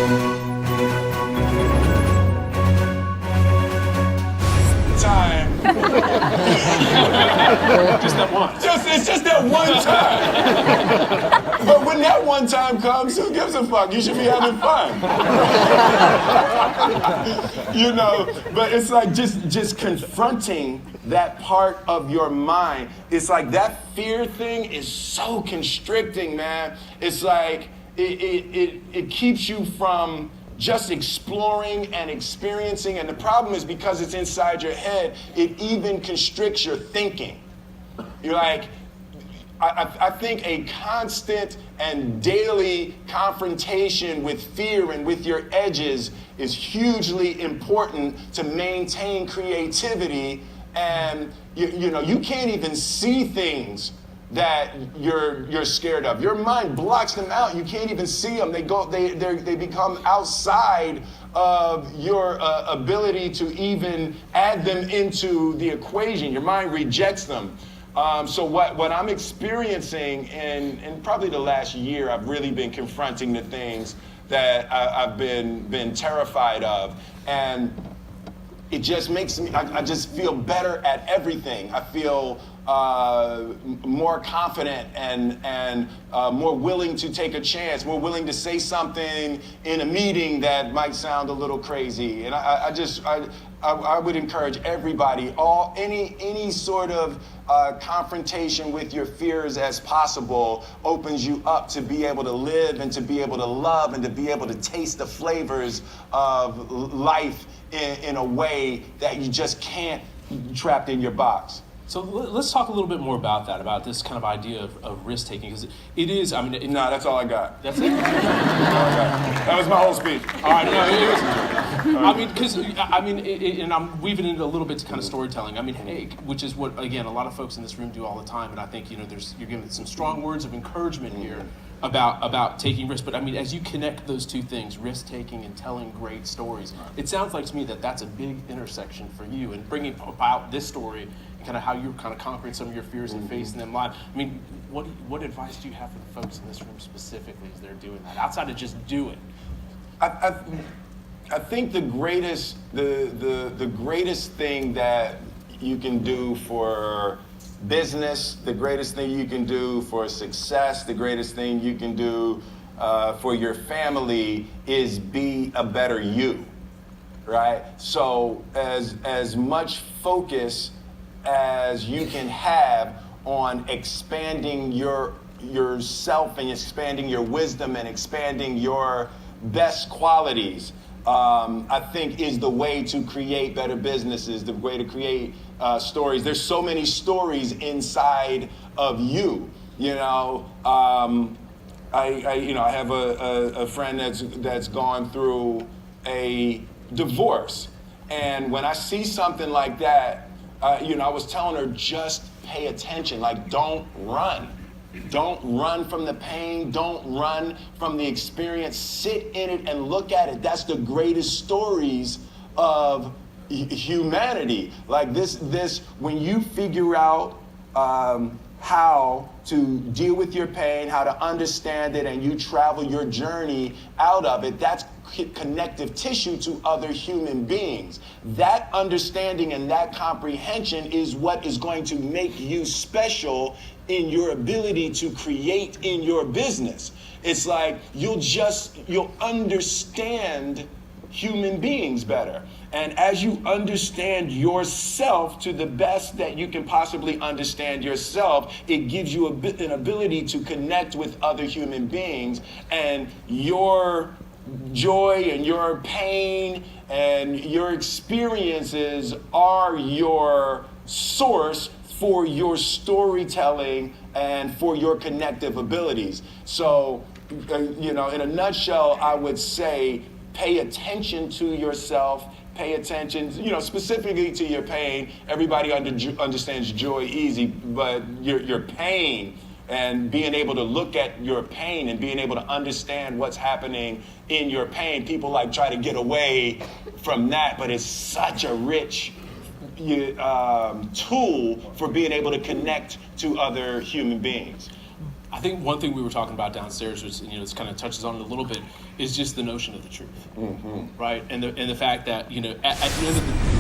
Time. Just that one. It's just that one time. But when that one time comes, who gives a fuck? You should be having fun. You know, but it's like just confronting that part of your mind. It's like that fear thing is so constricting, man. It's like it keeps you from just exploring and experiencing, and the problem is because it's inside your head, it even constricts your thinking. You're like, I think a constant and daily confrontation with fear and with your edges is hugely important to maintain creativity, and you know, you can't even see things that you're scared of. Your mind blocks them out. You can't even see them. They become outside of your ability to even add them into the equation. Your mind rejects them. So what I'm experiencing in probably the last year, I've really been confronting the things that I've been terrified of, and it just makes me, I just feel better at everything. I feel more confident and more willing to take a chance, more willing to say something in a meeting that might sound a little crazy. And I would encourage everybody, any sort of confrontation with your fears as possible opens you up to be able to live and to be able to love and to be able to taste the flavors of life in a way that you just can't, trapped in your box. So let's talk a little bit more about that, about this kind of idea of risk-taking, because it is, I mean... No, that's all I got. That's it? That was my whole speech. All right, no, it was... I mean, because, and I'm weaving into a little bit to kind of storytelling. I mean, hey, which is what, again, a lot of folks in this room do all the time, and I think, you know, you're giving some strong words of encouragement here about taking risks. But I mean, as you connect those two things, risk-taking and telling great stories, it sounds like to me that that's a big intersection for you, and bringing about this story and kind of how you're kind of conquering some of your fears and facing them live. I mean, what advice do you have for the folks in this room specifically as they're doing that, outside of just do it? I think the greatest thing that you can do for business, the greatest thing you can do for success, the greatest thing you can do for your family is be a better you, right? So as much focus as you can have on expanding yourself and expanding your wisdom and expanding your best qualities, I think is the way to create better businesses, the way to create stories. There's so many stories inside of you, you know. I have a friend that's gone through a divorce, and when I see something like that, I was telling her, just pay attention. Like, don't run. Don't run from the pain. Don't run from the experience. Sit in it and look at it. That's the greatest stories of humanity. Like this, when you figure out how to deal with your pain, how to understand it, and you travel your journey out of it, that's connective tissue to other human beings. That understanding and that comprehension is what is going to make you special in your ability to create in your business. It's like you'll understand human beings better. And as you understand yourself to the best that you can possibly understand yourself, it gives you an ability to connect with other human beings, and your joy and your pain and your experiences are your source for your storytelling and for your connective abilities. So, in a nutshell, I would say pay attention to yourself, pay attention, specifically to your pain. Everybody understands joy easy, but your pain, and being able to look at your pain and being able to understand what's happening in your pain. People try to get away from that, but it's such a rich tool for being able to connect to other human beings. I think one thing we were talking about downstairs, which this kind of touches on it a little bit, is just the notion of the truth, right? And the fact that at the end of the